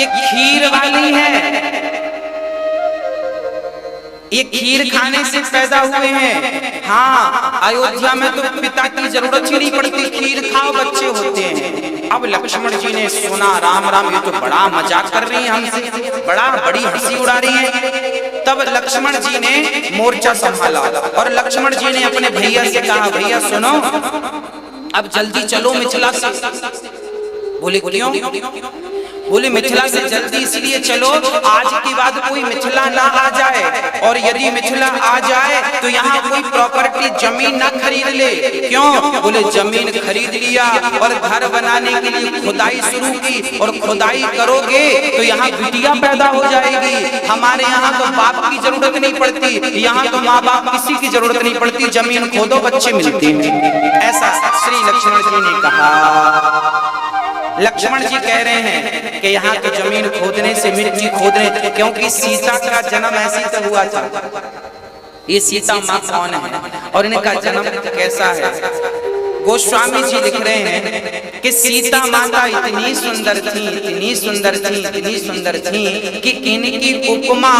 ये खीर वाली है, ये खीर खाने से पैदा हुए हैं। हाँ, अयोध्या में तो पिता की जरूरत ही नहीं पड़ती, खीर खाओ बच्चे होते हैं। अब लक्ष्मण जी ने सुना, राम राम ये तो बड़ा मजाक कर रही है हमसे, बड़ी हंसी उड़ा रही है। तब लक्ष्मण जी ने मोर्चा संभाला और लक्ष्मण जी ने अपने भैया से कहा, भैया सुनो, अब जल्दी चलो मिथिला से। बोले क्यों? बोले मिथिला से जल्दी इसलिए चलो, आज के बाद कोई मिथिला ना आ जाए, और यदि मिथिला आ जाए तो यहाँ कोई प्रॉपर्टी जमीन ना खरीद ले। क्यों? बोले जमीन खरीद लिया और घर बनाने के लिए खुदाई शुरू की, और खुदाई करोगे तो यहाँ बिटिया पैदा हो जाएगी। हमारे यहाँ तो बाप की जरूरत नहीं पड़ती, यहाँ तो माँ बाप किसी की जरूरत नहीं पड़ती, जमीन खोदो बच्चे मिलते हैं। ऐसा श्री लक्ष्मण जी ने कहा। लक्ष्मण जी कह रहे हैं कि यहाँ तो जमीन खोदने से, मिट्टी खोदने, क्योंकि सीता का जन्म ऐसी तो हुआ था। ये सीता माँ कौन है और इनका जन्म कैसा है? गोस्वामी जी लिख रहे हैं कि सीता माता इतनी सुंदर थी, इतनी सुंदर थी, इतनी सुंदर थी कि इनकी उपमा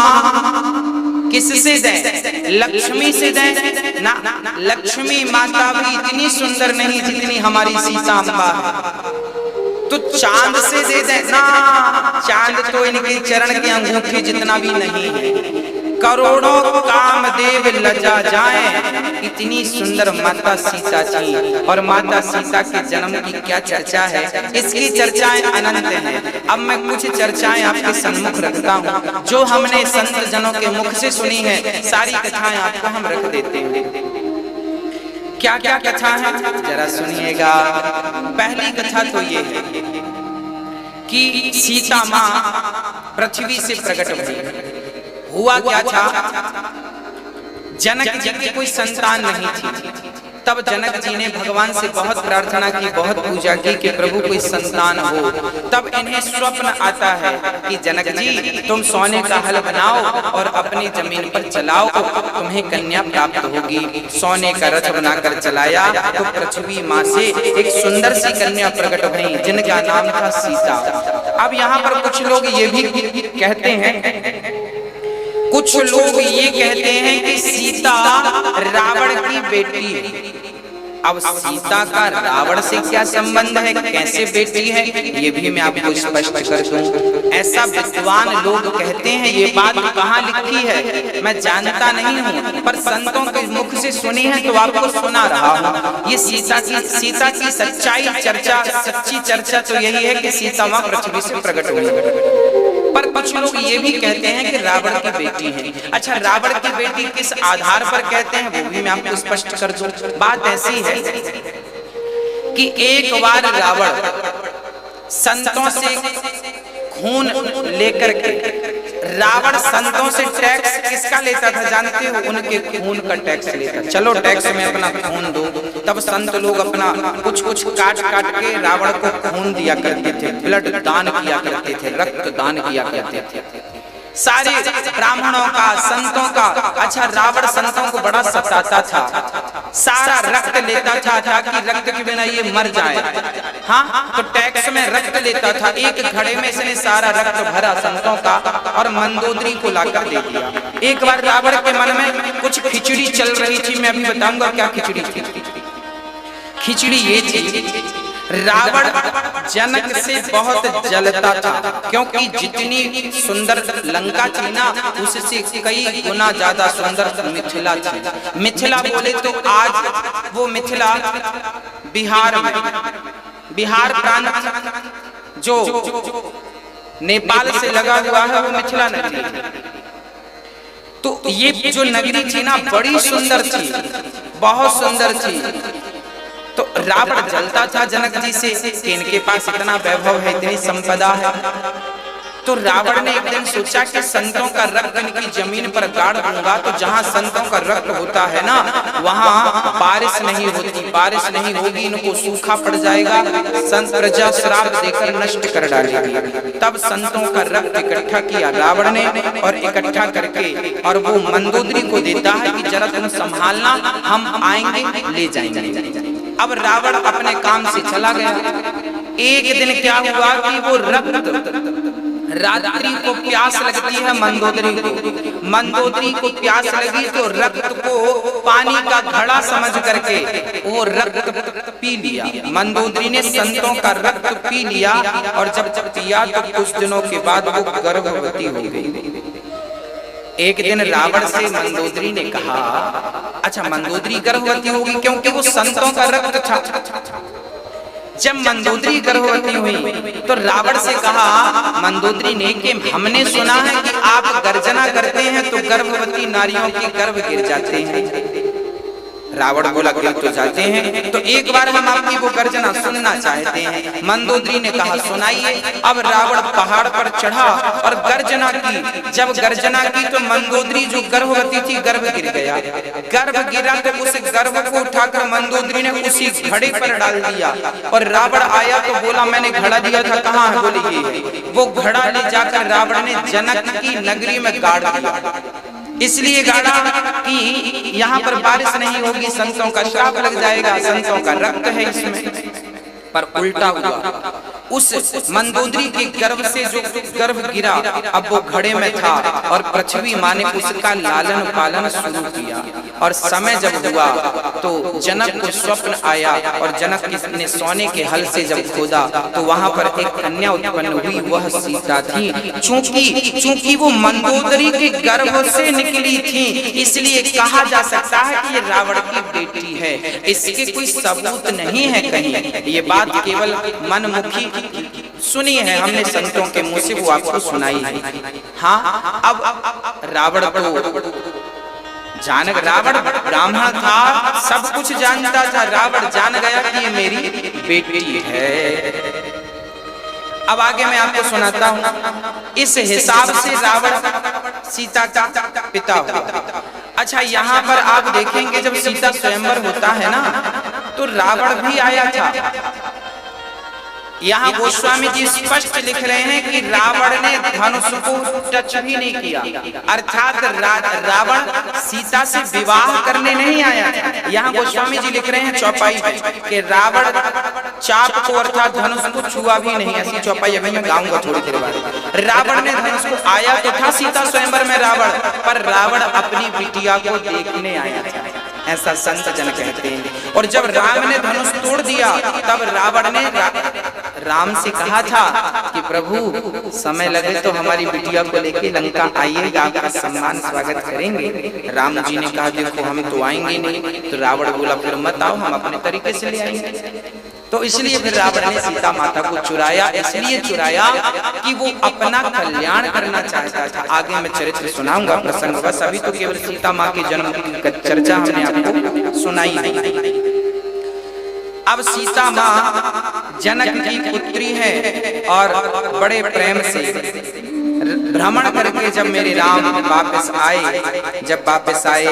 किससे दें? लक्ष्मी से दें ना। लक्ष्मी माता भी इतनी सुंदर नहीं जितनी हमारी सीता अम्बा है। तो चांद से दे देना, चांद तो इनके चरण के अंगूठे जितना भी नहीं है। करोड़ों कामदेव लजा जाए, इतनी सुंदर माता सीता थी। और माता सीता के जन्म की क्या चर्चा है, इसकी चर्चाएं अनंत हैं। अब मैं कुछ चर्चाएं आपके सम्मुख रखता हूँ जो हमने संत जनों के मुख से सुनी है। सारी कथाएं आपको हम रख देते हैं। क्या क्या कथा है जरा सुनिएगा। पहली कथा तो ये है कि सीता माँ पृथ्वी से प्रकट हुई। हुआ क्या था, जनक जी की कोई संतान नहीं थी। तब जनक जी ने भगवान से बहुत प्रार्थना की, बहुत पूजा की कि प्रभु कोई संतान हो। तब इन्हें स्वप्न आता है कि जनक जी तुम सोने का हल बनाओ और अपनी जमीन पर चलाओ, तुम्हें कन्या प्राप्त होगी। सोने का रथ बनाकर चलाया तो पृथ्वी माँ से एक सुंदर सी कन्या प्रकट हुई जिनका नाम था सीता। अब यहाँ पर कुछ लोग ये भी कहते हैं, कुछ लोग ये कहते हैं कि सीता रावण की बेटी है। अब सीता का रावण से क्या संबंध है, कैसे बेटी है, ये भी मैं आपको स्पष्ट कर दूं। ऐसा विद्वान लोग कहते हैं, ये बात कहाँ लिखी है मैं जानता नहीं हूँ, पर संतों के मुख से सुनी है तो आपको सुना रहा हूँ। ये सीता की सच्चाई चर्चा, सच्ची चर्चा तो यही है कि सीता माँ पृथ्वी से प्रकट हुई। पर कुछ लोग ये भी कहते हैं कि रावण की बेटी है। अच्छा, रावण की बेटी किस आधार पर कहते हैं वो भी मैं आपको स्पष्ट कर दूं। बात ऐसी है कि एक बार रावण संतों से खून लेकर के, रावण संतों से टैक्स किसका लेता था जानते हो? उनके खून का टैक्स लेता। चलो टैक्स में अपना खून दो। तब संत लोग अपना कुछ कुछ काट काट के रावण को खून दिया करते थे, ब्लड दान किया करते थे, रक्त दान किया करते थे, सारे ब्राह्मणों का, संतों का। अच्छा, रावण संतों को बड़ा सताता था, सारा रक्त लेता था ताकि रक्त के बिना ये मर जाए। हाँ, तो टैक्स में रक्त लेता था। एक घड़े में इसने सारा रक्त भरा संतों का और मंदोदरी को लाकर दे दिया। एक बार रावण के मन में कुछ खिचड़ी चल रही थी, मैं अभी बताऊंगा क्या खिचड़ी थी। खिचड़ी ये थी, रावण जनक से बहुत जलता था, क्योंकि जितनी सुंदर लंका थी ना, उससे कई गुना ज्यादा सुंदर मिथिला थी। मिथिला बोले तो आज वो मिथिला बिहार में, बिहार प्रांत जो नेपाल से लगा हुआ है वो मिथिला नगरी। तो ये जो नगरी थी ना बड़ी सुंदर थी, बहुत सुंदर थी। तो रावण जलता था जनक जी से कि इनके पास इतना वैभव है, इतनी संपदा है। तो रावण ने एक दिन सोचा कि संतों का रक्त इनकी जमीन पर गाड़ दूंगा, तो जहां संतों का रक्त होता है ना वहां बारिश नहीं होती, बारिश नहीं होगी, इनको सूखा पड़ जाएगा, संत प्रजा श्राप देकर नष्ट कर डालेगी। तब संतों का रक्त इकट्ठा किया रावण ने, और इकट्ठा करके और वो मंदोदरी को देता है कि जरा तुम संभालना, हम आएंगे ले जाएंगे। अब रावण अपने काम से चला गया। एक दिन क्या हुआ कि वो रक्त रात्रि को प्यास लगती है मंदोदरी को, मंदोदरी को प्यास लगी तो रक्त को पानी का घड़ा समझ करके वो रक्त पी लिया। मंदोदरी ने संतों का रक्त पी लिया और जब पिया तो कुछ दिनों के बाद वो गर्भवती हो गई। एक दिन रावण से मंदोदरी ने कहा, अच्छा मंदोदरी गर्भवती होगी क्योंकि वो संतों का रक्त था। जब मंदोदरी गर्भवती हुई तो रावण से कहा मंदोदरी ने कि हमने सुना है कि आप गर्जना करते हैं तो गर्भवती नारियों के गर्भ गिर जाते हैं। रावण बोला गिर तो जाते हैं, तो एक बार हम आपकी वो गर्जना सुनना चाहते हैं। मंदोदरी ने कहा सुनाइए। अब रावण पहाड़ पर चढ़ा और गर्जना की। जब गर्जना की तो मंदोदरी जो गर्भवती थी गर्भ गिर गया। गर्भ गिरा तो उस गर्भ को उठाकर मंदोदरी ने उसी घड़े पर डाल दिया और रावण आया तो बोला मैंने घड़ा दिया था, कहाँ है? बोले ये। वो घड़ा ले जाकर रावण ने जनक की नगरी में गाड़ दिया। इसलिए गाड़ा कि यहाँ पर बारिश नहीं होगी, संतों का श्राप लग जाएगा, संतों का रक्त है इसमें। पर उल्टा हुआ, उस मंदोदरी के गर्भ से जो गर्भ गिरा अब वो घड़े में था और पृथ्वी माँ ने उसका लालन पालन शुरू किया। और समय जब हुआ तो जनक को स्वप्न आया और जनक ने सोने के हल से जब खोदा तो वहां पर एक कन्या उत्पन्न हुई, वह सीता थी। चूंकि वो मंदोदरी के गर्भ से निकली थी इसलिए कहा जा सकता है कि ये रावण की बेटी है। इसके कोई सबूत नहीं है कहीं, ये बात केवल मनमुखी सुनी है हमने संतों के मुंह से, वो आपको सुनाई है। हाँ, अब रावण को रावण ब्राह्मण था, सब कुछ जानता था। रावण जान गया कि ये मेरी बेटी है। अब आगे मैं आपको सुनाता हूँ। इस हिसाब से रावण सीता का पिता हुआ। अच्छा, यहाँ पर आप देखेंगे जब सीता स्वयंवर होता है ना तो रावण भी आया था। यहाँ गोस्वामी जी स्पष्ट लिख रहे हैं कि रावण ने धनुष को टच भी नहीं किया, अर्थात रावण सीता से विवाह करने नहीं आया था। यहाँ गोस्वामी जी लिख रहे हैं चौपाई कि रावण चाप को अर्थात धनुष को छुआ भी नहीं। ऐसी चौपाई अभी मैं गाऊंगा थोड़ी देर बाद। रावण ने धनुष को आया तो था सीता स्वयंवर में रावण, पर रावण अपनी बिटिया को देखने आया था, ऐसा संत जन कहते हैं। और जब राम ने धनुष तोड़ दिया तब रावण ने राम से कहा था कि प्रभु समय लगे तो हमारी बिटिया को लेके लंका आइएगा, आपका सम्मान स्वागत करेंगे। राम जी ने कहा देखो हम तो आएंगे नहीं। तो रावण बोला फिर मत आओ, हम अपने तरीके से ले आएंगे। तो इसलिए फिर रावण ने सीता माता को चुराया। इसलिए चुराया कि वो अपना कल्याण करना चाहता था। आगे मैं चरित्र सुनाऊंगा प्रसंग, बस अभी तो केवल सीता माँ के जन्म की चर्चा हमने आपको सुनाई। अब सीता माँ जनक की पुत्री है और बड़े प्रेम से भ्रमण करके जब मेरे राम वापस आए, जब वापस आए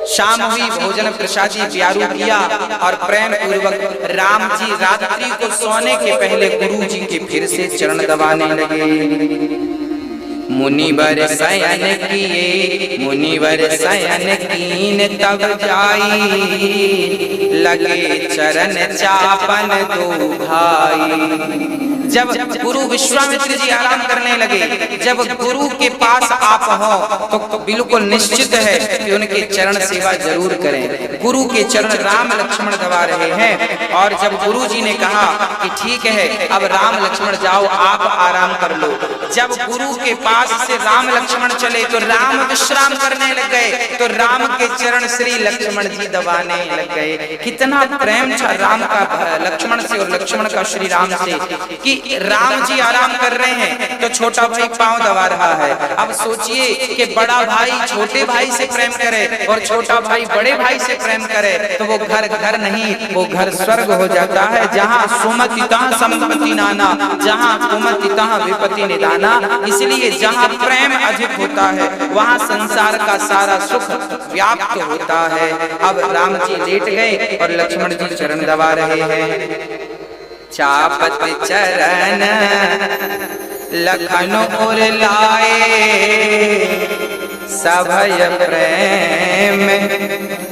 शाम हुई, भोजन प्रसादी प्यारू किया और प्रेम पूर्वक राम जी रात्रि को सोने के पहले गुरु जी के फिर से चरण दबाने लगे। मुनिवर शयन किए, मुनिवर शयन कीन तब जाई, लगे चरण चापन दो भाई। जब गुरु विश्वामित्र जी आराम करने लगे, जब गुरु के पास आप हो तो बिल्कुल निश्चित है कि उनके चरण सेवा जरूर करें। गुरु के चरण राम लक्ष्मण दबा रहे हैं और जब गुरु जी ने कहा कि ठीक है अब राम लक्ष्मण जाओ, आप आराम कर लो। जब गुरु के पास से राम लक्ष्मण चले तो राम विश्राम करने लग गए, तो राम के चरण श्री लक्ष्मण जी दबाने लग गए। कितना प्रेम था राम का लक्ष्मण से और लक्ष्मण का श्री राम से कि राम जी आराम कर रहे हैं तो छोटा भाई पांव दबा रहा है। अब सोचिए कि बड़ा भाई छोटे भाई से प्रेम करे और छोटा भाई बड़े भाई से प्रेम करे तो वो घर घर नहीं, वो घर स्वर्ग हो जाता है। जहाँ सुमति तहाँ संपत्ति नाना, जहाँ कुमति तहाँ विपत्ति निदाना। इसलिए जहाँ प्रेम अधिक होता है वहाँ संसार का सारा सुख व्याप्त होता है। अब राम जी लेट गए और लक्ष्मण जी चरण दबा रहे हैं। चापत चरण लखन और लाए, सभय प्रेम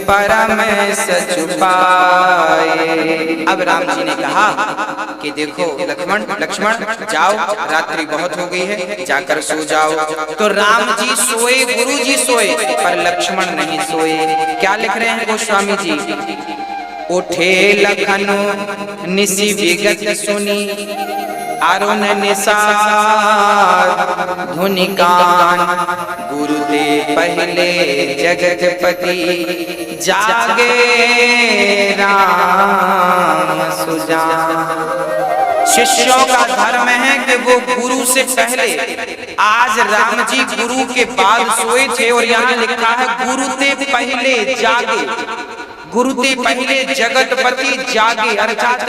परम सच पाए। अब राम जी ने कहा कि देखो लक्ष्मण जाओ, रात्रि बहुत हो गई है, जाकर सो जाओ। तो राम जी सोए, गुरु जी सोए, पर लक्ष्मण नहीं सोए। क्या लिख रहे हैं गोस्वामी जी? उठे लखन निसी विगत सुनी, अरुण निसार धुनि कान, गुरुदेव पहले जगतपति, जागे राम सुजान। शिष्यों का धर्म है कि वो गुरु से पहले, आज राम जी गुरु के बाद सोए थे, और यहाँ लिखा है गुरु ते पहले जागे, गुरु के पहले जगतपति जागे, अर्थात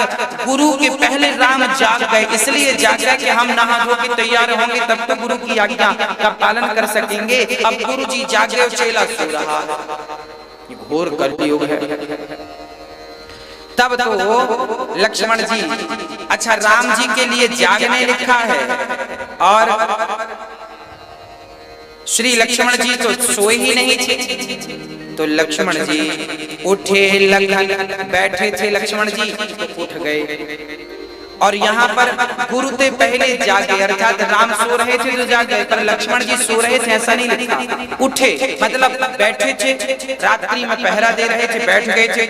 गुरु के पहले राम जाग गए। इसलिए जागा कि हम नहा धो के तैयार होंगे तब तो गुरु की आज्ञा का पालन कर सकेंगे। अब गुरु जी जागे और चेला सो रहा है, घोर कलयुग है। तब तो लक्ष्मण जी, अच्छा राम जी के लिए जागने लिखा है, और श्री लक्ष्मण जी तो सोए ही नहीं थे। तो लक्ष्मण जी उठे लखन, बैठे थे लक्ष्मण जी तो उठ गए। और यहाँ पर गुरु ते पहले जागे, अर्थात राम सो रहे थे तो जाग गए, पर लक्ष्मण जी सो रहे थे ऐसा नहीं लिखा। उठे मतलब बैठे थे, रात्रि में पहरा दे रहे थे, बैठ गए थे,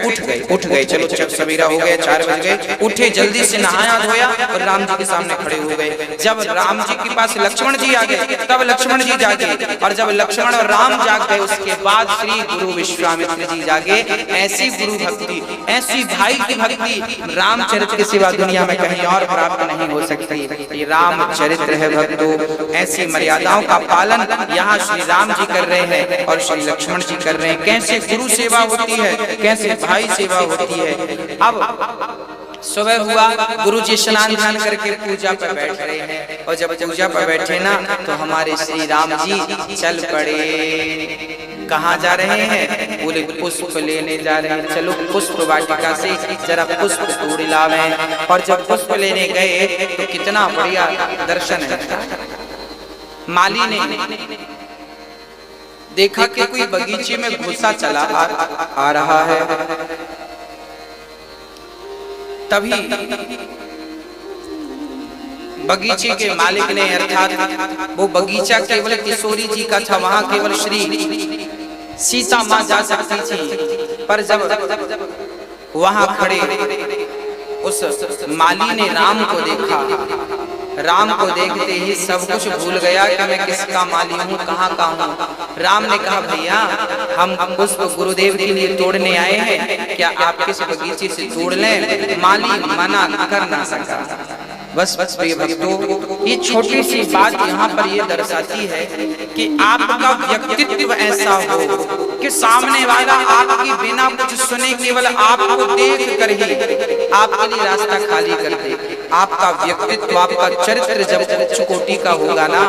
उठ गए। चलो जब सवेरा हो गया, 4 बज गए, उठे, जल्दी से नहाया धोया और राम जी के सामने खड़े हो गए। जब राम जी के पास लक्ष्मण जी आ गए तब लक्ष्मण जी जागे, और जब लक्ष्मण और राम जाग गए उसके बाद श्री गुरु विश्वामित्र जी जागे। ऐसी गुरु भक्ति, ऐसी भाई की भक्ति रामचरित्र के सिवा दुनिया में और प्राप्त नहीं हो सकती। ये राम चरित्र है भक्तों। ऐसी मर्यादाओं का पालन यहाँ श्री राम जी कर रहे हैं और श्री लक्ष्मण जी कर रहे हैं। कैसे गुरु सेवा होती है, कैसे भाई सेवा होती है। अब सुबह हुआ, गुरु जी स्नान ध्यान करके पूजा पर बैठ रहे हैं, और जब पूजा पर बैठे ना तो हमारे श्री राम जी चल पड़े। कहाँ जा रहे हैं? बोले पुष्प लेने जा रहे हैं। चलो पुष्प वाटिका से जरा पुष्प तोड़ लावें। और जब पुष्प लेने गए तो कितना बढ़िया दर्शन है। माली ने देखा कि कोई बगीचे में घुसा चला आ रहा है। तभी बगीचे के मालिक ने, अर्थात वो बगीचा केवल किशोरी जी का था, वहां केवल श्री सीता माँ जा सकती थी। पर जब वहां खड़े उस माली ने राम को देखा, राम को देखते ही सब कुछ भूल गया कि मैं किसका माली हूँ, कहाँ का हूँ। राम ने कहा भैया हम पुष्प गुरुदेव के लिए तोड़ने आए हैं, क्या आप किस बगीचे से तोड़ लें? माली मना कर ना सका। बस प्रिय भक्तों, ये छोटी सी बात यहाँ पर ये दर्शाती है कि आपका व्यक्तित्व ऐसा हो कि सामने वाला आपकी बिना कुछ सुने केवल आपको देख कर ही आपके लिए रास्ता खाली कर दे। आपका व्यक्तित्व, आपका चरित्र जब उच्च कोटि का होगा ना,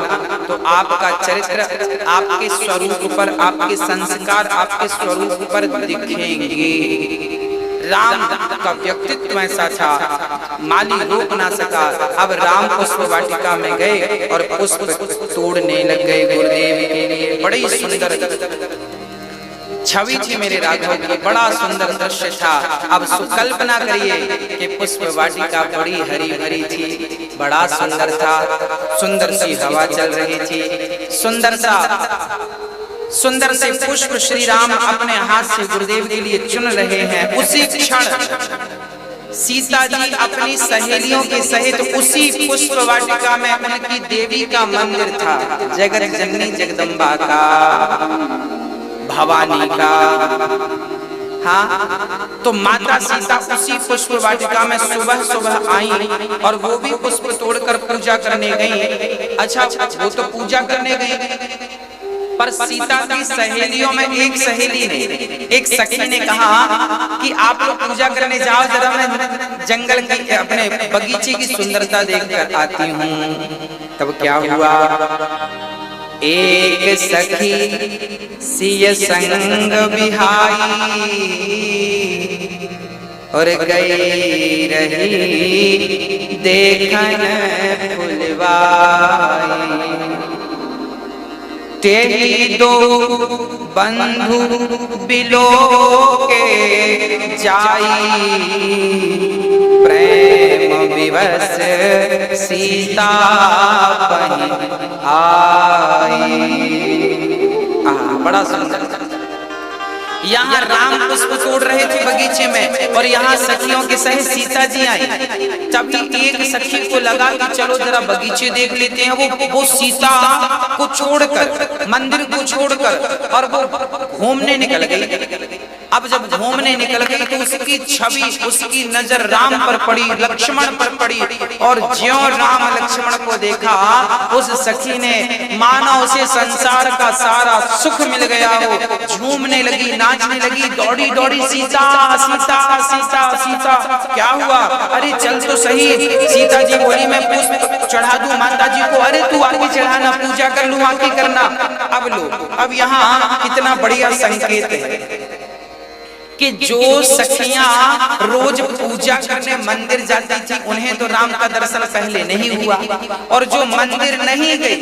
तो आपका चरित्र आपके स्वरूप पर, आपके संस्कार आपके स्वरूप पर दिखेंगे। राम का व्यक्तित्व ऐसा था, माली रोक ना सका। अब राम पुष्प वाटिका में गए और पुष्प तोड़ने लग गए गुरुदेव के लिए। बड़ी सुंदर छवि थी मेरे राघव की, बड़ा सुंदर दृश्य था। अब कल्पना करिए कि पुष्प वाटिका बड़ी हरी भरी थी, बड़ा सुंदर था, सुंदर सी हवा चल रही थी, सुंदर से पुष्प श्री राम अपने हाथ से गुरुदेव के लिए चुन रहे हैं। उसी क्षण सीता जी अपनी सहेलियों के सहित उसी पुष्प वाटिका में उनकी देवी का मंदिर था, जगत जननी जगदम्बा का, भवानी का। हाँ, तो माता सीता उसी पुष्प वाटिका में सुबह सुबह आई और वो भी पुष्प तोड़कर पूजा करने गई। अच्छा, वो तो पूजा करने गई, पर सीता की सहेलियों में एक सहेली ने, एक सखी ने कहा कि आप लोग पूजा करने जाओ, जरा मैं जंगल की, अपने बगीचे की सुंदरता देखकर आती हूँ। तब क्या हुआ? एक सखी सिय संग बिहाई और गई रही देखन फुलवाई। तेहि दो बंधु बिलो के जाई, प्रेम विवश सीता पहि आई। बड़ा सुंदर। यहाँ राम पुष्प तोड़ रहे थे बगीचे में और यहाँ सखियों के सहित सीता जी आई। तभी एक सखी को लगा कि चलो जरा बगीचे देख लेते हैं। वो सीता को छोड़कर, मंदिर को छोड़कर और वो घूमने निकल गई। अब जब घूमने निकल गई तो उसकी छवि, उसकी नजर राम पर पड़ी, लक्ष्मण पर पड़ी। और ज्यों राम लक्ष्मण को देखा, उस सखी ने मानो उसे संसार का सारा सुख मिल गया हो, झूमने लगी, नाचने लगी, दौड़ी दौड़ी सीता सीता सीता सीता। क्या हुआ? अरे चल तो सही। सीता जी बोली मैं पुष्प चढ़ा दूं माता जी को। अरे तू आगे चढ़ाना, पूजा कर लूं, आगे करना। अब लो, अब यहाँ कितना बढ़िया संकेत है कि जो सखियां रोज पूजा करने मंदिर जाती थी, उन्हें तो राम का दर्शन पहले नहीं हुआ। और जो मंदिर नहीं गई,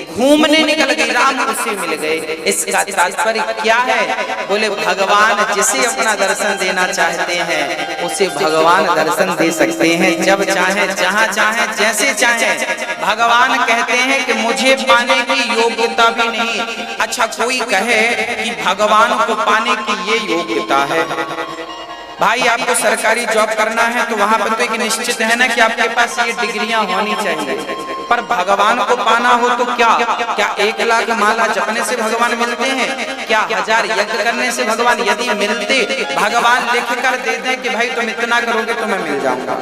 घूमने निकल गई, राम उसे मिल गए। इसका तात्पर्य क्या है? बोले भगवान जिसे अपना दर्शन देना चाहते हैं, उसे भगवान दर्शन दे सकते हैं, जब चाहे, जहां चाहे, जैसे चाहे। भगवान कहते हैं कि मुझे पाने की योग्यता भी नहीं। अच्छा, कोई कहे कि भगवान को पाने की ये योग्यता है। भाई आपको सरकारी जॉब करना है तो वहां पर तो एक निश्चित है ना कि आपके पास ये डिग्रियां होनी चाहिए। पर भगवान को पाना हो तो क्या 1 लाख माला जपने से भगवान मिलते हैं? क्या 1000 यज्ञ करने से भगवान यदि मिलते? भगवान लिख कर दे दें कि भाई तुम इतना करोगे तो मैं मिल जाऊंगा,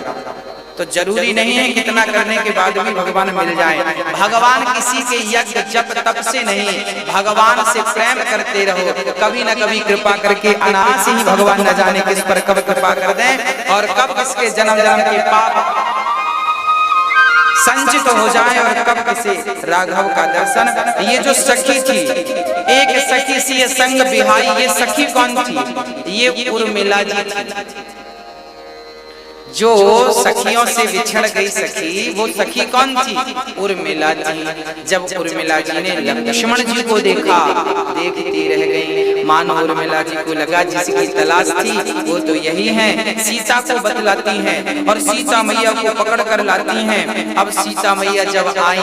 तो जरूरी नहीं है कितना करने के बाद भी भगवान मिल जाए। भगवान किसी के यज्ञ जप तप से नहीं, भगवान से प्रेम करते रहो। कभी न कभी कृपा करके अनायास ही भगवान न जाने किस पर कब कृपा कर दें और कब किसके जन्म जन्म के पाप संचित हो जाए और कब किसे राघव का दर्शन। ये जो सखी थी, एक सखी सी ये संग बिहाई, ये सखी कौन थी? ये उर्मिला जी थी। जो सखियों से बिछड़ गई सखी, वो सखी कौन थी? उर्मिला जी। जब उर्मिला जी ने लक्ष्मण जी को देखा, देखती रह गई। मानो उर्मिला जी को लगा जिसकी तलाश थी वो तो यही है। सीता को बतलाती हैं और सीता मैया को पकड़ कर लाती हैं। अब सीता मैया जब आई,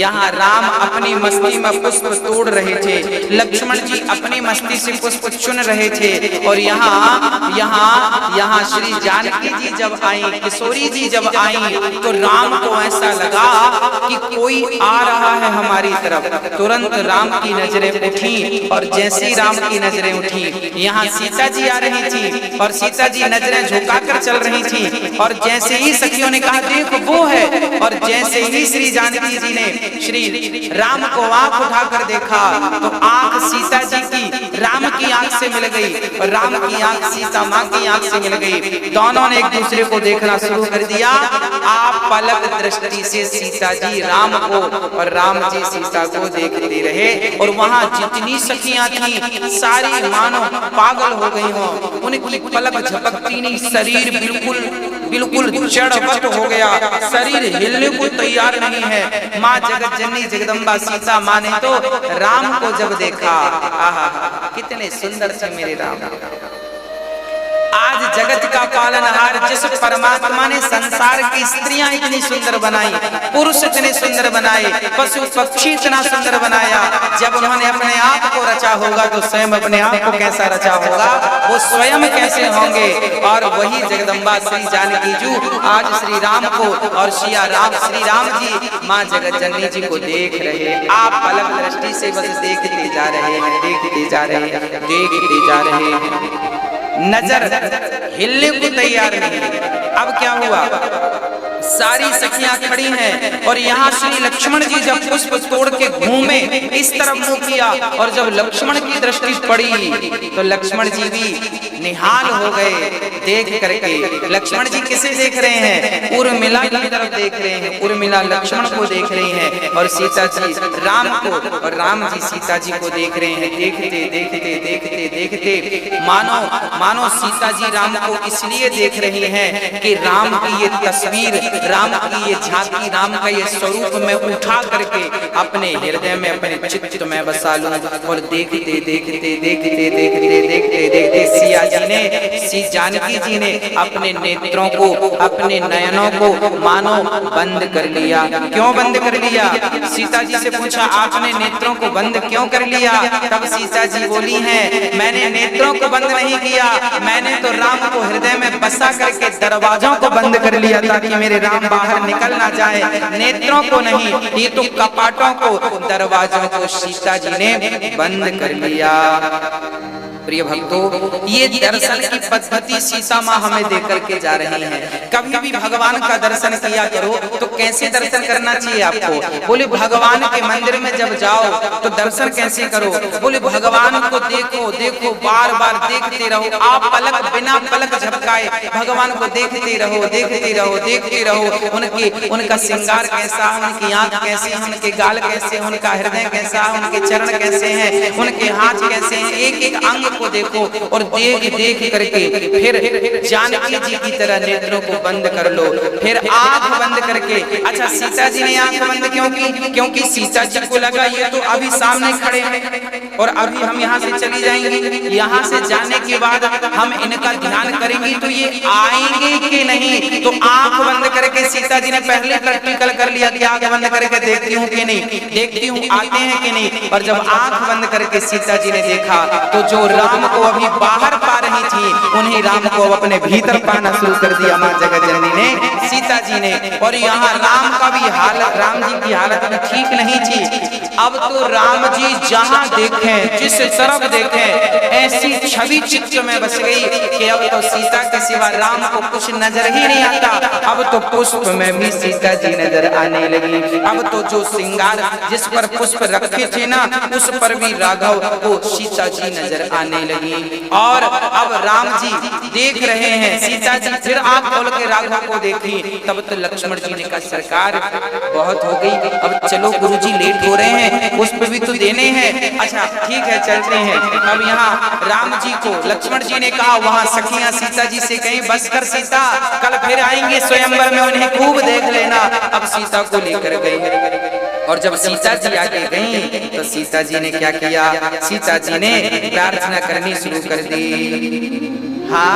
यहाँ राम अपनी मस्ती में पुष्प तोड़ रहे थे, लक्ष्मण जी अपनी मस्ती से पुष्प चुन रहे थे। और यहाँ श्री जानकी जी जब आई, किशोरी जी जब आई, तो राम को ऐसा लगा कि कोई आ रहा है हमारी तरफ। तुरंत राम की नजरें उठी और जैसे ही राम की नजरें उठी, यहाँ सीता जी आ रही थी और सीता जी नजरें झुकाकर चल रही थी। और जैसे ही सखियों ने कहा देख वो है, और जैसे ही श्री जानकी जी ने श्री राम को आंख उठाकर देखा, तो आंख सीता जी की राम की आंख से मिल गई और राम की आंख सीता माँ की आंख से मिल गई। दोनों ने एक दूसरे को देखना शुरू कर दिया। आप पलक दृष्टि से सीता जी राम को और राम जी सीता को देखते रहे। और वहां जितनी सखियां थी सारी मानो पागल हो गई हो। उनकी पलक झपकती नहीं, शरीर बिल्कुल जड़वत हो गया, शरीर हिलने को तैयार नहीं है। माँ जगत जननी जगदम्बा सीता माँ ने तो राम को जब देखा, आहा कितने सुंदर थे मेरे राम। आज जगत का पालनहार जिस परमात्मा ने संसार की स्त्रियां इतनी सुंदर बनाई, पुरुष इतने सुंदर बनाए, पशु पक्षी इतना सुंदर बनाया, जब उन्होंने अपने आप को रचा होगा तो स्वयं अपने आप को कैसा रचा होगा, वो स्वयं कैसे होंगे। और वही जगदम्बा श्री जानकी जी आज श्री राम को और श्री राम जी माँ जगत जननी जी को देख रहे। आप पलक दृष्टि से बस देखते जा रहे हैं, देखते जा रहे हैं, देखते जा रहे हैं, नजर हिलने को तैयार नहीं। अब क्या हुआ, सारी सखियां खड़ी हैं और यहाँ श्री लक्ष्मण जी जब पुष्प तोड़ के घूमे, इस तरफ मुंह किया और जब लक्ष्मण की दृष्टि पड़ी तो लक्ष्मण जी भी निहाल हो गए देख करके। लक्ष्मण जी किसे देख रहे हैं? उर्मिला की तरफ देख रहे हैं। उर्मिला लक्ष्मण को देख रही हैं और सीता जी राम को और राम जी सीता जी को देख रहे हैं। देखते देखते देखते देखते मानो सीता जी राम को इसलिए देख रही हैं कि राम की ये तस्वीर राम की ये झांकी, राम का ये स्वरूप मैं उठा करके अपने हृदय में, अपने चित्त में बसा लूं। और देखते देखते देखते देखते देखते देखते सिया जी ने, सी जानकी जी ने अपने नेत्रों को, अपने नयनों को मानो बंद कर लिया। क्यों बंद कर लिया? सीता जी से पूछा आपने नेत्रों को बंद क्यों कर लिया? तब सीता जी बोली हैं मैंने नेत्रों को बंद नहीं किया, मैंने तो राम को हृदय में बसा करके दरवाजों को बंद कर लिया ताकि मेरे राम बाहर निकल ना जाए। नेत्रों को नहीं, ये तो कपाटों को, दरवाजों को सीता जी ने बंद कर लिया। प्रिय भक्तों, ये दर्शन की पद्धति सीता माँ हमें देकर के जा रही है। कभी भी भगवान का दर्शन किया करो तो कैसे दर्शन करना चाहिए आपको? बोले भगवान के मंदिर में जब जाओ तो दर्शन कैसे करो? बोले भगवान को देखो देखो, बार बार देखते रहो, आप पलक बिना पलक झपकाए भगवान को देखते रहो देखते रहो देखते रहो। उनका श्रृंगार कैसा, उनकी आंख कैसी, उनके गाल कैसे, उनका हृदय कैसा, उनके चरण कैसे हैं, उनके हाथ कैसे हैं, एक एक अंग को देखो और देख देख करके फिर जानकी जी की तरह नेत्रों को बंद कर लो, फिर आंख बंद करके। अच्छा, सीता जी ने आंख बंद क्यों की? क्योंकि सीता जी को लगा ये तो अभी सामने खड़े हैं और अभी हम यहाँ से चली जाएंगे, यहाँ से जाने के बाद हम इनका ध्यान करेंगे तो ये आएंगे कि नहीं। तो आंख बंद करके सीता जी ने पहले प्रैक्टिकल कर लिया कि आंख बंद करके देखती हूँ कि नहीं, देखती हूँ आते हैं कि नहीं। और जब आंख बंद करके सीता जी ने देखा तो जो राम को अभी बाहर पा रही थी उन्हीं राम को अपने भीतर पाना शुरू कर दिया मां जगत जननी ने, सीता जी ने। और यहाँ राम का भी हालत, राम जी की हालत भी ठीक नहीं थी। अब तो राम जी जहाँ देखें, जिस तरफ देखें, ऐसी छवि चित्त में बस गई कि अब तो सीता के सिवा राम को कुछ नजर ही नहीं आता। अब तो पुष्प में भी सीता जी नजर आने लगी। अब तो जो श्रृंगार जिस पर पुष्प रखे थे ना, उस पर भी राघव को सीता जी नजर आने लगी। और अब राम जी देख रहे हैं, सीता जी फिर आंख खोल के राघव को देखी। तब तो लक्ष्मण जी ने कहा सरकार बहुत हो गई, अब चलो गुरुजी लेट हो रहे हैं, पुष्प भी तो देने हैं। अच्छा ठीक है चलते हैं। अब यहाँ राम जी को लक्ष्मण जी ने कहा वहाँ सखियां सीता जी से कहीं बस कर सीता, कल फिर आएंगे स्वयंवर में, उन्हें खूब देख लेना। अब सीता को लेकर गए और जब सीता जी आगे गई तो सीता जी ने क्या किया? सीता जी ने प्रार्थना करनी शुरू कर दी। हाँ,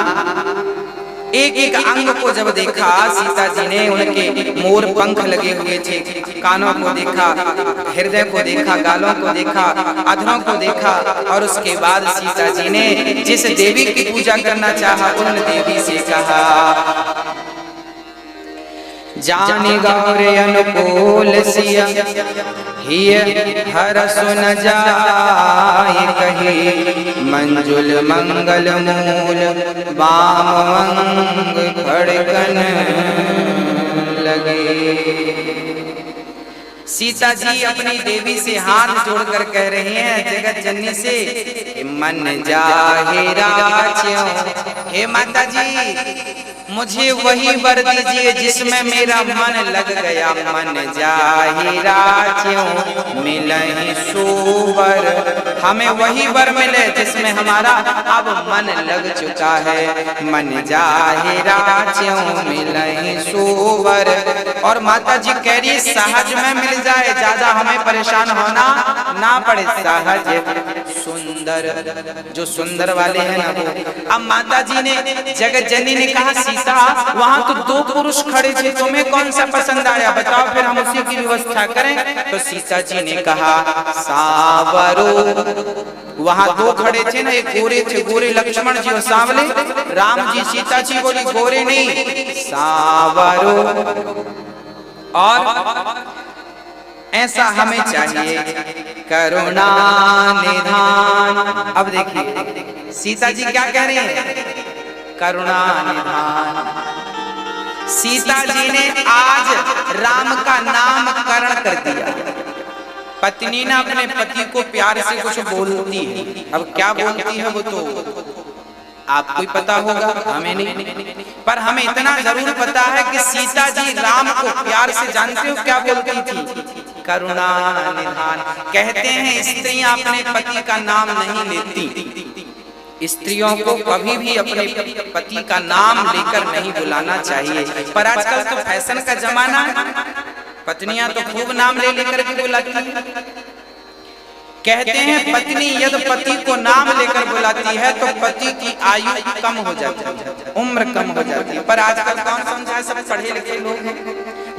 एक एक अंग को जब देखा सीता जी ने, उनके मोर पंख लगे हुए थे, कानों को देखा, हृदय को देखा, गालों को देखा, अधरों को देखा। और उसके बाद सीता जी ने जिस देवी की पूजा करना चाहा उन देवी से कहा जाने गौरे अनुकूल सिया हिय हर सुन जाए कही मंजुल मंगल मूल बाम मंग खड़कन लगे। सीता जी अपनी देवी से हाथ जोड़कर कह रही हैं जगत जननी से, मन जाहे राज्यों, हे माता जी मुझे वही वर दीजिए जिसमें मेरा मन लग गया। मन जाहि राज्यों मिलहि सोवर, हमें वही वर मिले जिसमें हमारा अब मन लग चुका है। मन जाहि राज्यों मिलहि सोवर। और माता जी कह रही सहज में मिल जाए, ज्यादा हमें परेशान होना ना पड़े। सहज सुंदर, जो सुंदर वाले हैं ना वो। अब माता जी ने, जगत जननी ने कहा सीता वहां तो दो पुरुष खड़े थे, तुम्हें कौन सा पसंद आया बताओ, फिर हम उसी की व्यवस्था करें। तो सीता जी ने कहा सावरो, वहां दो खड़े थे ना, एक गोरे थे, गोरे लक्ष्मण जी और सांवले राम जी। सीता जी बोली गोरे नहीं सावरो, और ऐसा हमें चाहिए करुणा निधान। अब देखिए सीता जी क्या कह रही हैं, करुणा निधान। सीता जी ने आज राम का नामकरण कर दिया। पत्नी ना अपने पति को प्यार से कुछ बोलती है, अब क्या बोलती है वो तो आपको ही पता होगा, हमें नहीं। पर हमें इतना जरूर पता है कि सीता जी राम को प्यार से, जानते हो क्या बोलती थी? करुणा निधान। कहते हैं स्त्रियां अपने पति का नाम नहीं लेती, स्त्रियों को कभी भी अपने पति का नाम लेकर नहीं बुलाना चाहिए। पर आजकल तो फैशन का जमाना है, पत्नियां तो खूब नाम ले लेकर के बुलाती हैं। कहते हैं पत्नी यदि पति को नाम लेकर बुलाती है तो पति की आयु कम हो जाती है, उम्र कम हो जाती है। पर आजकल कौन समझाए, सब पढ़े लिखे लोग हैं।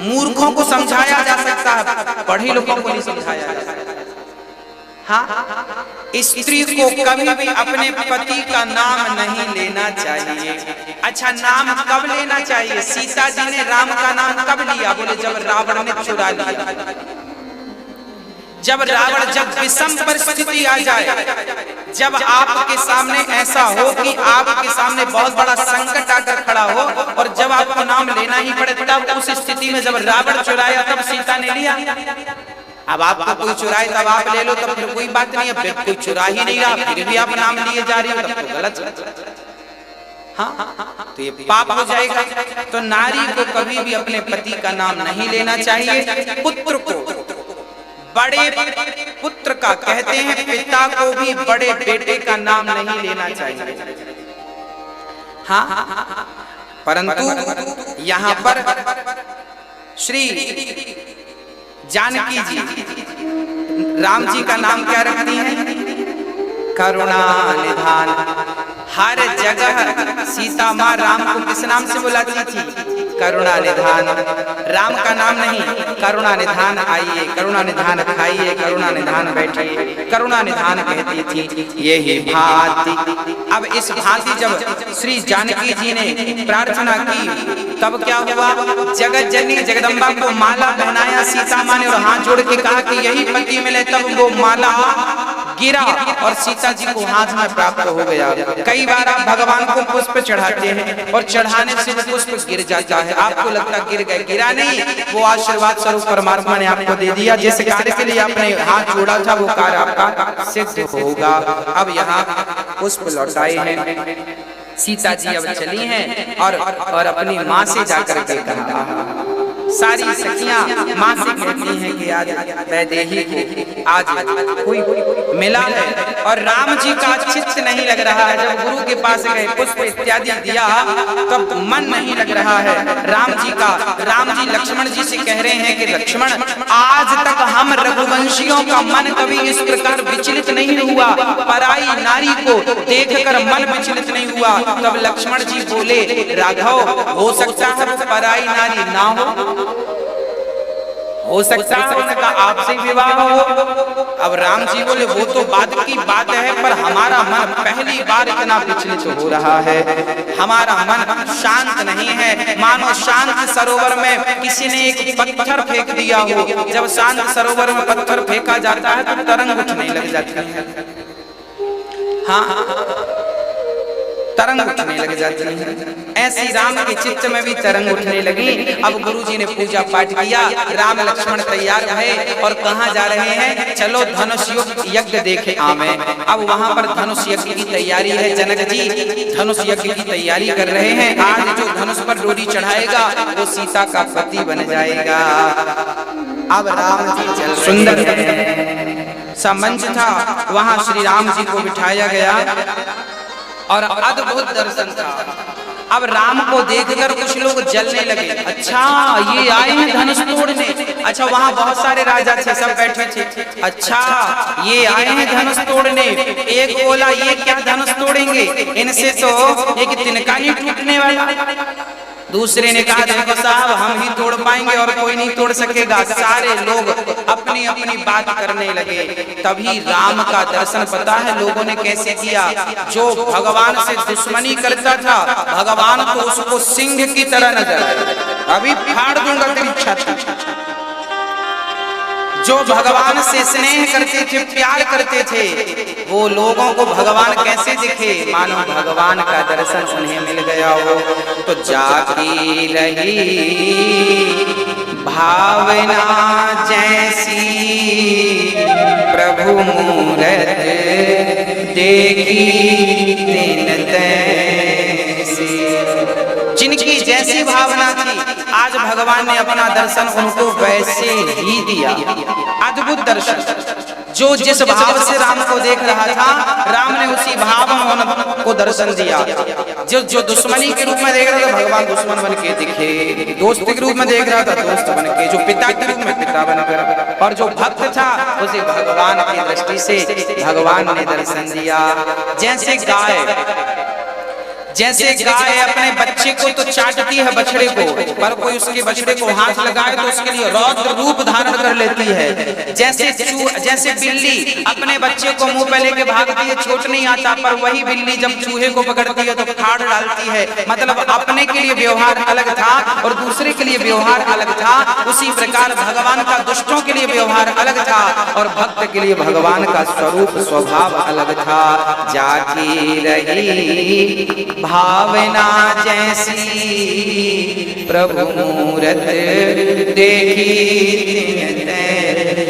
मूर्खों को समझाया जा सकता है, पढ़े लोगों को नहीं समझाया जा सकता। हाँ, स्त्री को कभी भी अपने पति का नाम नहीं लेना चाहिए। अच्छा, नाम कब लेना चाहिए? सीता जी ने राम का नाम कब लिया? बोले जब रावण ने चुरा लिया। जब रावण, जब विषम परिस्थिति आ जाए, जब आपके सामने ऐसा हो कि आपके सामने बहुत बड़ा संकट आकर खड़ा हो और जब आपको नाम लेना ही पड़े, तब उस स्थिति में जब रावण चुराया तब सीता ने लिया। अब आपको कोई चुराए तब आप ले लो, तब फिर कोई बात नहीं है। कोई चुरा ही नहीं रहा फिर भी आप नाम लिए जा रही हो, तब तो गलत। हाँ, तो ये पाप हो जाएगा। तो नारी को कभी भी अपने पति का नाम नहीं लेना चाहिए। पुत्र को, बड़े पुत्र का, कहते हैं पिता को भी बड़े बेटे का नाम नहीं लेना चाहिए। हाँ, परंतु यहाँ पर श्री जानकी जी राम जी का नाम क्या रखती हैं? करुणा निधान। हर जगह सीता माँ राम को किस नाम से बुलाती थी? करुणा निधान। राम का नाम नहीं, करुणा निधान आइए, करुणा निधान खाइए, करुणा निधान बैठिए, करुणा निधान कहती थी। यही भांति, अब इस भांति जब श्री जानकी जी ने प्रार्थना की तब क्या हुआ? जगत जननी जगदम्बा को माला पहनाया सीता माँ ने और हाथ जोड़ के कहा कि यही पति मिले। तब वो माला गिरा और सीता जी को हाथ में प्राप्त हो गया। कई बार आप भगवान को पुष्प चढ़ाते हैं और चढ़ाने से पुष्प गिर जाता है, आपको लगता गिर गए, गिरा नहीं, वो आशीर्वाद स्वरूप परमात्मा ने आपको दे दिया। जिस कार्य के लिए आपने हाथ जोड़ा था वो कार्य आपका सिद्ध होगा। अब यहाँ पुष्प लौटाए हैं, सीता जी अब चली हैं और अपनी माँ से जाकर के कहा। सारी सखियां माँ से कहती हैं कि आज वैदेही को आज कोई मिला है और राम जी का चित्त नहीं लग रहा है। जब गुरु के पास गए, पुष्प इत्यादि दिया, तब मन नहीं लग रहा है राम जी का। राम जी लक्ष्मण जी से कह रहे हैं कि लक्ष्मण, आज तक हम रघुवंशियों का मन कभी इस प्रकार विचलित नहीं हुआ, पराई नारी को देखकर मन विचलित नहीं हुआ। तब लक्ष्मण जी बोले, राघव, हो सकता है पराई नारी ना हो सकता है उनका आपसे विवाह हो। अब राम जी बोले, वो तो बाद की बात है, पर हमारा मन पहली बार इतना विचलित हो रहा है, हमारा मन शांत नहीं है। मानो शांत सरोवर में किसी ने एक पत्थर फेंक दिया हो। जब शांत सरोवर में पत्थर फेंका जाता है तो तरंग उठने लग जाती है। हाँ, तरंग उठने लग जाती है। ऐसी राम के चित्त में भी तरंग उठने लगी। अब गुरुजी ने पूजा पाठ किया, राम लक्ष्मण तैयार है और कहाँ जा रहे हैं? चलो धनुष यज्ञ देखे आवे। अब वहाँ पर धनुष यज्ञ की तैयारी है। जनक जी धनुष यज्ञ की तैयारी कर रहे हैं। आज जो धनुष पर डोरी चढ़ाएगा वो सीता का पति बन जाएगा। अब राम जी चल, सुंदर सा मंच था, वहाँ श्री राम जी को बिठाया गया और अद्भुत दर्शन था। अब राम को देखकर कुछ लोग जलने लगे। अच्छा, ये आए हैं धनुष तोड़ने। अच्छा, वहाँ बहुत सारे राजा थे, सब बैठे थे। अच्छा, ये आए हैं धनुष तोड़ने। एक बोला, ये क्या धनुष तोड़ेंगे, इनसे तो एक तिनका नहीं टूटने वाला। दूसरे ने कहा, देखो साहब, हम ही तोड़ पाएंगे और कोई नहीं तोड़ सकेगा। सारे लोग अपनी अपनी बात करने लगे। तभी राम का दर्शन पता है लोगों ने कैसे किया? जो भगवान से दुश्मनी करता था, भगवान को उसको सिंह की तरह नजर, अभी फाड़ दूंगा तेरी छाती। जो भगवान से स्नेह करते थे, प्यार करते थे, वो लोगों को भगवान कैसे दिखे? मानो भगवान का दर्शन उन्हें मिल गया हो। तो जागी रही भावना जैसी, प्रभु मूरत देखी दिन तैसी। जिनकी जैसी भावना थी आज भगवान ने अपना दर्शन उनको वैसे ही दिया। अद्भुत दर्शन। जो जिस भाव से राम को देख रहा था, राम ने उसी भाव में उनको दर्शन दिया। जो दुश्मनी के रूप में देख रहा था, भगवान दुश्मन बन के दिखे। दोस्त के रूप में देख रहा था, दोस्त बन के। जो पिता के रूप में पिता बनकर, और जो भक्त था उसे भगवान की दृष्टि से भगवान ने दर्शन दिया। जैसे गाय अपने बच्चे को तो चाटती है, बछड़े को, पर कोई उसके बछड़े को हाथ लगाए तो उसके लिए रौद्र रूप धारण कर लेती है। जैसे बिल्ली अपने बच्चे को मुंह पे लेके भागती है, चोट नहीं आता, पर वही बिल्ली जब चूहे को पकड़ती है तो फाड़ डालती है। मतलब अपने के लिए व्यवहार अलग था और दूसरे के लिए व्यवहार अलग था। उसी प्रकार भगवान का दुष्टों के लिए व्यवहार अलग था और भक्त के लिए भगवान का स्वरूप स्वभाव अलग था। जाकी रही भावना जैसी प्रभु मूरत देखी।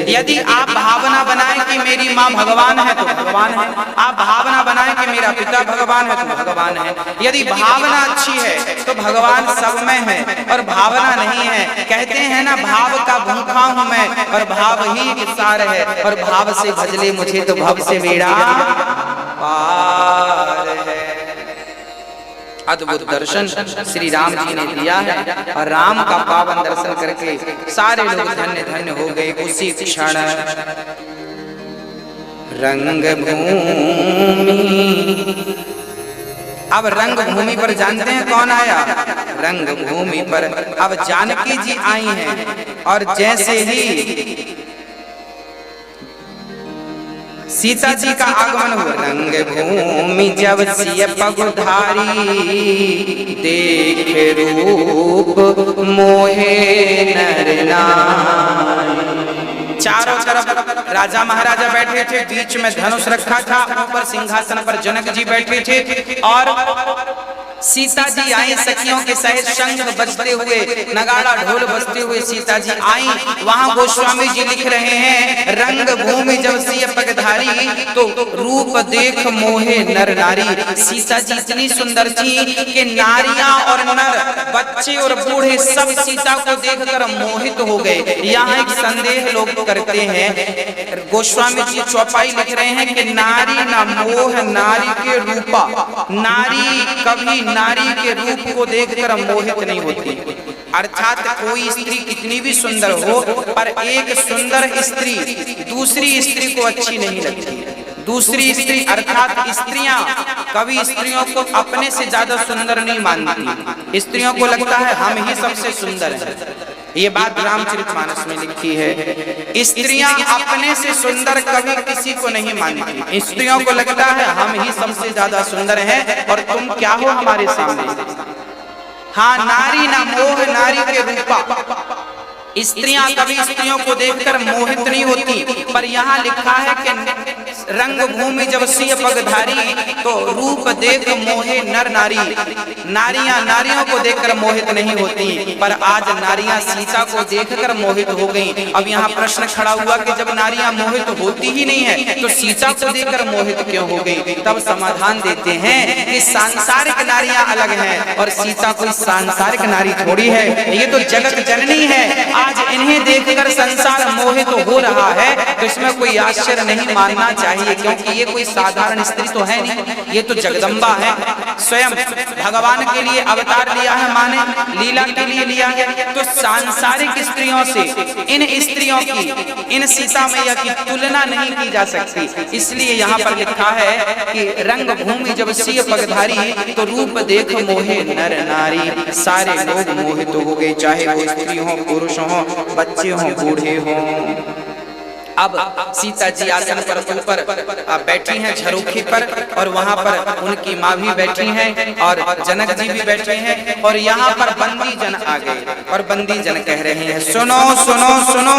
यदि आप भावना बनाएं कि मेरी माँ भगवान है तो भगवान है, आप भावना बनाएं कि मेरा पिता भगवान है तो भगवान है। यदि भावना अच्छी है तो भगवान सब में है, और भावना नहीं है, कहते हैं ना, भाव का भूखा हूं मैं और भाव ही विसार है, और भाव से भजले मुझे तो भव से बेड़ा पार है। अद्भुत दर्शन श्री राम जी ने दिया है, और राम का पावन दर्शन करके सारे लोग धन्य धन्य हो गए उसी क्षण। रंग भूमि, अब रंग भूमि पर जानते हैं कौन आया? रंग भूमि पर अब जानकी जी आई हैं, और जैसे ही सीता जी का आगमन हुआ, रंग भूमि जब सिय पगुधारी, देखे रूप मोहे नर नारी। चारों तरफ राजा महाराजा बैठे थे, बीच में धनुष रखा था, ऊपर सिंहासन पर जनक जी बैठे थे, और सीता जी आई सखियों के सहित, शंख बजते हुए, नगाड़ा ढोल बजते हुए सीता जी आई। वहां गोस्वामी जी लिख रहे हैं, रंग भूमि जब सिय पगधारी, तो रूप देख मोहे नर नारी। सीता जी इतनी सुंदर थी कि नारियां और नर, बच्चे और बूढ़े सब सीता को देखकर मोहित हो गए। यहाँ एक संदेह लोग करते हैं, गोस्वामी जी चौपाई लिख रहे हैं कि नारी ना मोह नारी के रूपा, नारी कभी नारी के रूप को देखकर मोहित नहीं होती। अर्थात कोई स्त्री कितनी भी सुंदर हो, पर एक सुंदर स्त्री दूसरी स्त्री को अच्छी नहीं लगती। दूसरी स्त्री अर्थात स्त्रियां कभी स्त्रियों को अपने से ज्यादा सुंदर नहीं मानती। स्त्रियों को लगता है हम ही सबसे सुंदर हैं। ये बात रामचरितमानस में लिखी है। स्त्रियां अपने से सुंदर कभी किसी को नहीं मानती। स्त्रियों को लगता है हम ही सबसे ज्यादा सुंदर हैं और तुम क्या हो हमारे सामने। हाँ, नारी ना मोह नारी के रूपा, स्त्रियां कभी स्त्रियों को देखकर मोहित नहीं होती। पर यहाँ लिखा है कि रंग भूमि जब सिय पगधारी, तो रूप देख मोहे नर नारी। नारियां नारियों को देखकर मोहित नहीं होती, पर आज नारियां सीता को देखकर मोहित हो गईं। अब यहाँ प्रश्न खड़ा हुआ कि जब नारियां मोहित होती ही नहीं है तो सीता को देखकर मोहित क्यों हो गई? तब समाधान देते हैं कि सांसारिक नारियां अलग हैं और सीता कोई सांसारिक नारी थोड़ी है, ये तो जगत जननी है। आज इन्हें देखकर संसार मोहित हो रहा है, तो इसमें कोई आश्चर्य नहीं मानना चाहिए, क्योंकि ये कोई साधारण स्त्री तो है नहीं, ये तो जगदम्बा है। स्वयं भगवान के लिए अवतार लिया है, माने लीला के लिए लिया है। तो सांसारिक स्त्रियों से इन स्त्रियों की, इन सीता मैया की तुलना नहीं की जा सकती। इसलिए यहाँ पर लिखा है कि रंग भूमि जब सिय पगधारी, तो रूप देख मोहे नर नारी। सारे लोग मोहित हो गए, चाहे वो स्त्री हो, पुरुष हो, बच्चे हों, बूढ़े हों। अब सीता जी आसन पर ऊपर बैठी हैं झरोखे पर, और वहां पर उनकी माँ भी बैठी हैं और जनक जी भी बैठे हैं। और यहाँ पर बंदी जन आ गए और बंदी जन कह रहे हैं, सुनो सुनो सुनो,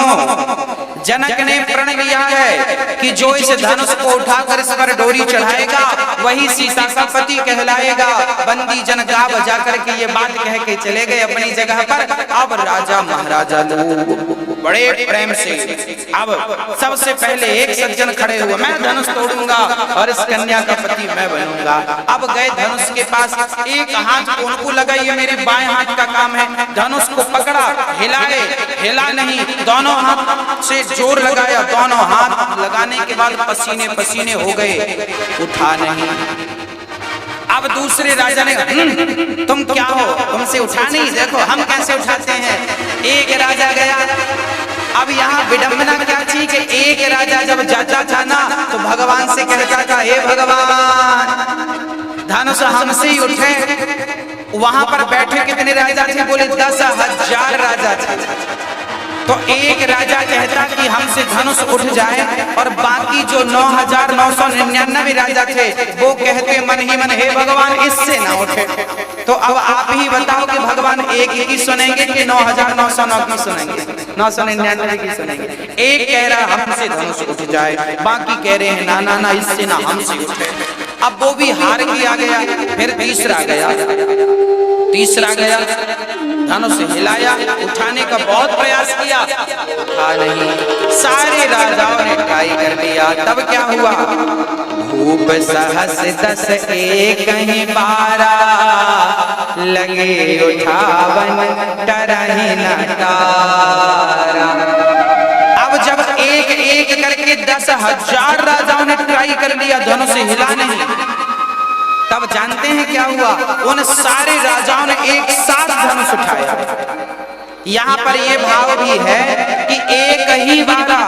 जनक ने प्रण लिया है कि जो इस धनुष को उठाकर इस पर डोरी चढ़ाएगा वही सीता का पति कहलाएगा। बंदी जन गा बजा करके ये बात कह के चले गए अपनी जगह पर। अब राजा महाराजा लोग बड़े प्रेम से, अब सबसे पहले एक सज्जन खड़े हुए, मैं धनुष तोड़ूंगा और इस कन्या का पति मैं बनूंगा। अब गए धनुष के पास, एक हाथ उनको लगा, ये मेरे बाएं हाथ का काम है। धनुष को पकड़ा, हिलाए, हिला नहीं, दोनों हाथ से जोर लगाया, दोनों हाथ लगाने के बाद पसीने पसीने हो गए, उठा नहीं। अब दूसरे राजा ने तुम क्या हो, तुमसे उठा नहीं, देखो हम कैसे उठाते हैं। एक राजा गया। अब यहाँ विडंबना क्या थी कि एक राजा जब जाता था ना तो भगवान से कहता था, हे भगवान धनुष हमसे ही उठे। वहां पर बैठे कितने राजा थे? बोले 10,000 राजा थे। तो एक राजा कहता कि हमसे धनुष उठ जाए और बाकी जो 9,999 राजा थे वो कहते मन ही मन, हे भगवान इससे ना उठे। तो अब आप ही बताओ कि भगवान एक ही सुनेंगे कि 9,909 की सुनेंगे, 999 की सुनेंगे? एक कह रहा हमसे धनुष उठ जाए, बाकी कह रहे हैं ना ना ना इससे ना हमसे उठे। अब वो भी हार किया गया। फिर तीसरा गया, तीसरा गया, धनुष हिलाया, उठाने का बहुत प्रयास किया, उठा नहीं। सारे राजाओं ने ट्राई कर लिया। तब क्या हुआ? भूप सहस 10 एक ही 12 लगे उठावन टरहि न तारा। अब जब एक एक करके 10,000 राजाओं ने ट्राई कर लिया, धनुष हिला नहीं। तब जानते हैं क्या हुआ? उन सारे राजाओं ने एक साथ धनुष उठाया। यहाँ पर ये भाव भी है कि एक ही बारा,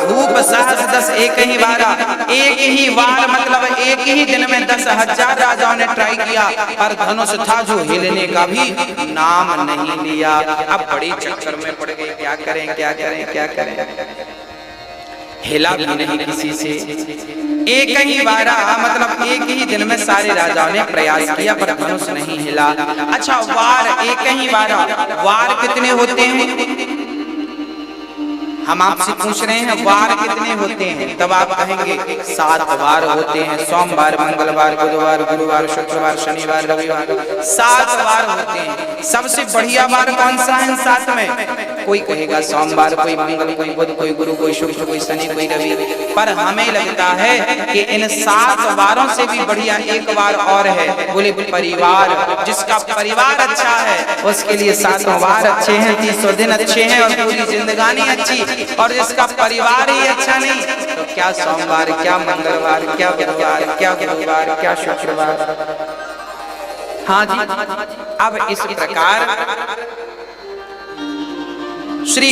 भूप सहस 10 एक ही बारा, एक ही बार मतलब एक ही दिन में 10,000 राजाओं ने ट्राई किया, पर धनुष था जो हिलने का भी नाम नहीं लिया। अब बड़ी चक्कर में पड़ गए, क्या करें क्या करें क्या करें। हिला भी नहीं किसी से। एक ही बार मतलब एक ही दिन में सारे राजाओं ने प्रयास किया पर धनुष नहीं हिला। अच्छा, वार एक ही बार, वार कितने होते हैं? हम आपसे पूछ रहे हैं वार कितने होते हैं? तब आप कहेंगे 7 वार होते हैं। सोमवार, मंगलवार, बुधवार, गुरुवार, शुक्रवार, शनिवार, रविवार, 7 वार होते हैं। सबसे बढ़िया वार कौन सा है इन 7 में? कोई कहेगा सोमवार, कोई मंगल, कोई बुध, कोई गुरु, कोई शुक्र, कोई शनि, कोई रवि। पर हमें लगता है कि इन 7 वारों से भी बढ़िया एक वार और है। बोले परिवार। जिसका परिवार अच्छा है उसके लिए 7 वार अच्छे हैं, 300 दिन अच्छे हैं और पूरी जिंदगानी अच्छी। और जिसका परिवार ही अच्छा नहीं तो क्या सोमवार, क्या मंगलवार, क्या बुधवार, क्या गुरुवार, क्या शुक्रवार। हाँ जी। अब इस प्रकार श्री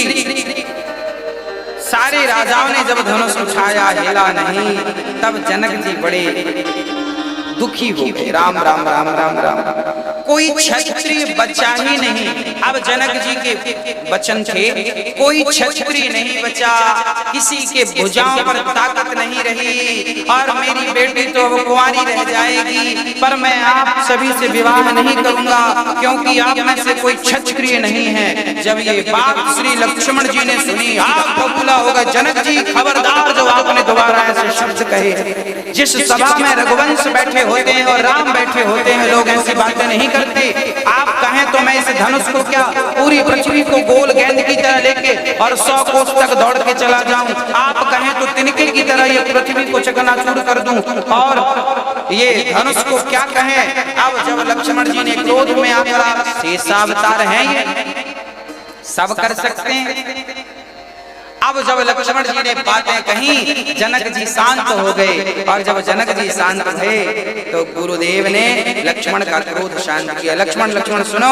सारे राजाओं ने जब धनुष उठाया, हिला नहीं, तब जनक जी बड़े दुखी हो गए। राम राम राम राम राम। कोई क्षत्रिय बचा ही नहीं। अब जनक जी के वचन थे, कोई क्षत्रिय नहीं बचा, किसी के भुजाओं पर ताकत नहीं रही और मेरी बेटी तो वो कुंवारी रह जाएगी। पर मैं आप सभी से विवाह नहीं करूंगा क्योंकि आप में से कोई क्षत्रिय नहीं है। जब ये बात श्री लक्ष्मण जी ने सुनी, आप बबूला होगा, जनक जी खबरदार जो आपने दोबारा ऐसे शब्द कहे। जिस सभा में रघुवंश बैठे होते हैं और राम बैठे होते हैं, लोग ऐसी बातें नहीं करते। आप कहें तो मैं इस धनुष को क्या पूरी पृथ्वी को गोल गेंद की तरह लेके और 100 कोस तक दौड़ के चला जाऊं। आप कहें तो तिनके की तरह ये पृथ्वी को चकनाचूर कर दूं। और ये धनुष को क्या कहें। अब जब लक्ष्मण जी ने क्रोध में आकर, शेषावतार हैं ये, सब कर सकते हैं। अब जब लक्ष्मण जी ने बातें कही, जनक जी शांत हो गए। और जब जनक जी शांत हुए तो गुरुदेव ने लक्ष्मण का क्रोध शांत किया। लक्ष्मण लक्ष्मण सुनो,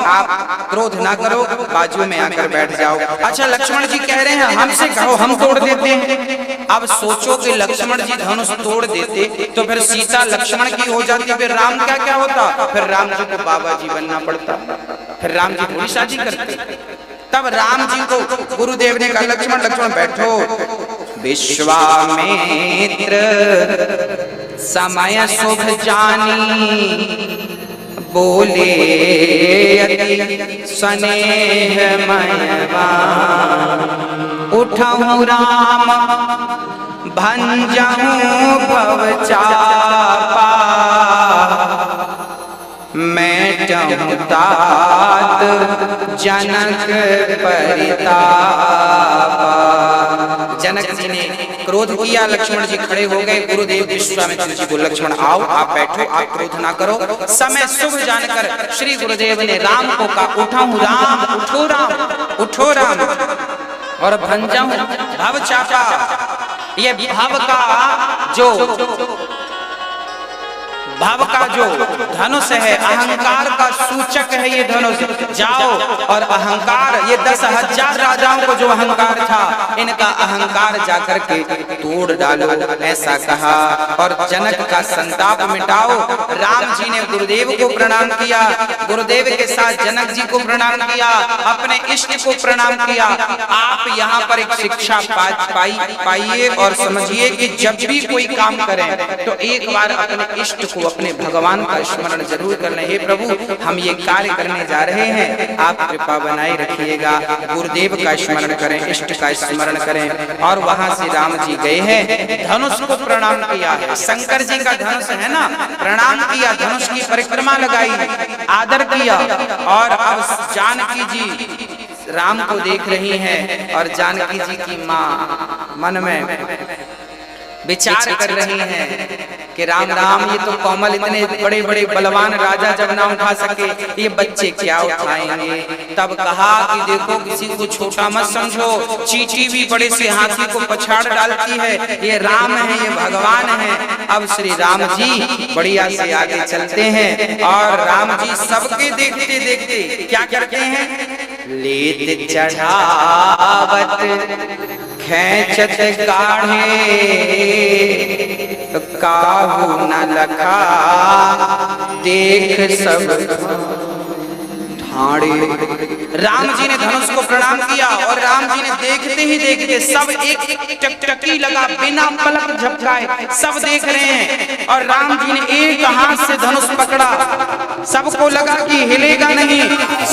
आप क्रोध ना करो, बाजू में आकर बैठ जाओ। अच्छा, लक्ष्मण जी कह रहे हैं हमसे कहो, हम तोड़ देते हैं। अब सोचो कि लक्ष्मण जी धनुष तोड़ देते तो फिर सीता लक्ष्मण की हो जाती, फिर राम क्या क्या होता? फिर राम जी को बाबा जी बनना पड़ता, फिर राम जी थोड़ी शादी करते। तब राम जी को गुरुदेव ने कहा, लक्ष्मण लक्ष्मण बैठो। विश्वामित्र समय शुभ जानी, बोले अति स्नेह मनवा, उठ उठहु राम भंजहु भव चापा, मैटहु तात जनक परितापा। जनक जी ने क्रोध किया, लक्ष्मण जी खड़े हो गए। गुरुदेव विश्वामित्र जी को लक्ष्मण आओ, आप बैठो, आप क्रोध ना करो। समय शुभ जानकर श्री गुरुदेव ने राम को कहा उठहु राम, उठो राम, उठो राम, और भंजहु भव चापा। ये भव का जो धनुष है, अहंकार का सूचक है ये धनुष। जाओ और अहंकार, ये 10,000 राजाओं को जो अहंकार था, इनका अहंकार जाकर के तोड़ डालो, ऐसा कहा। और जनक का संताप मिटाओ। राम जी ने गुरुदेव को प्रणाम किया, गुरुदेव के साथ जनक जी को प्रणाम किया, अपने इष्ट को प्रणाम किया। आप यहाँ पर एक शिक्षा पाइए और समझिए कि जब भी कोई काम करें तो एक बार अपने इष्ट को, अपने भगवान का स्मरण जरूर करना। हे प्रभु, हम ये कार्य करने जा रहे हैं, आप कृपा बनाए रखिएगा। गुरुदेव का स्मरण करें, इष्ट का स्मरण करें। और वहां से राम जी गए हैं, धनुष को प्रणाम किया है। शंकर जी का धनुष है ना, प्रणाम किया, धनुष की परिक्रमा लगाई, आदर किया। और अब जानकी जी राम को देख रही हैं और जानकी जी की माँ मन में विचार कर रही हैं कि राम राम, ये तो कोमल, इतने बड़े बड़े बलवान राजा जब ना उठा सके, ये बच्चे क्या उठाएंगे। तब कहा कि देखो, किसी को छोटा मत समझो, चींटी भी बड़े से हाथी को पछाड़ डालती है, ये राम है, ये भगवान है। अब श्री राम जी बढ़िया से आगे चलते हैं और राम जी सबके देखते देखते क्या करते हैं, लेत चढ़ावत खैचत गाढ़े, काहू न लखा देख सब ठाणे। राम जी ने धनुष को प्रणाम किया और राम जी ने देखते ही देखते सब एक टकटकी लगा, बिना पलक झपकाए सब देख रहे हैं। और राम जी ने एक हाथ से धनुष पकड़ा, सबको लगा कि हिलेगा नहीं,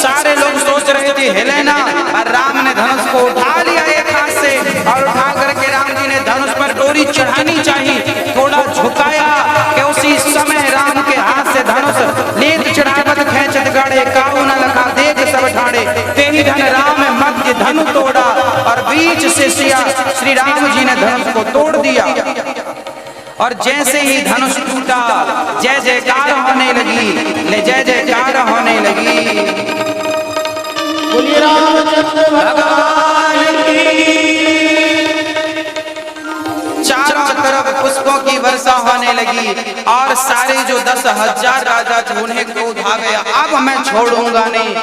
सारे लोग सोच रहे थे हिले ना, और राम ने धनुष को उठा लिया एक हाथ से, और उठा करके राम जी ने धनुष पर डोरी चढ़ानी चाहिए, थोड़ा झुकाया कि उसी समय राम के हाथ से धनुष लेत चढ़ावत खैंचत गाड़े, काहू न लखा देख सब ठाणे। तेहि धन राम मध्य धनु तोड़ा, और बीच से सिया श्री राम जी ने धनुष को तोड़ दिया। और जैसे ही धनुष टूटा, जय जयकार होने लगी, जय जयकार होने लगी। बोलिए रामचंद्र भगवान की। चारों तरफ पुष्पों की वर्षा होने लगी और सारे जो 10,000 राजा थे उन्हें क्रोध आ गया, अब मैं छोड़ूंगा नहीं।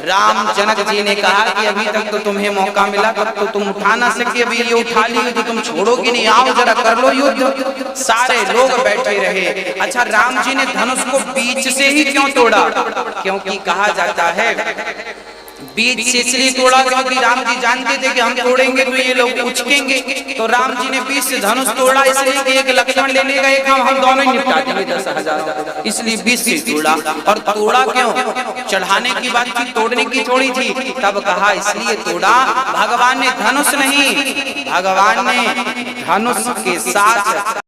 राम जनक जी ने कहा कि अभी तक तो तुम्हें मौका मिला, तब तो तुम उठा ना सके, अभी ये उठा ली तो तुम छोड़ोगे नहीं, आओ जरा कर लो युद्ध। सारे लोग बैठे रहे। अच्छा, राम जी ने धनुष को बीच से ही क्यों तोड़ा? क्योंकि कहा जाता है बीच से इसलिए तोड़ा क्योंकि राम जी जानते थे कि हम तोड़ेंगे तो ये लोग उचकेंगे, तो राम जी ने बीच से धनुष तोड़ा, इसलिए कि एक लक्ष्मण ले लेगा, एक हम दोनों ही निपटा देंगे 10,000, इसलिए बीच से तोड़ा। और तोड़ा क्यों? चढ़ाने की बात थी, तोड़ने की थोड़ी थी। तब कहा इसलिए तोड़ा, भगवान ने धनुष नहीं, भगवान ने धनुष के साथ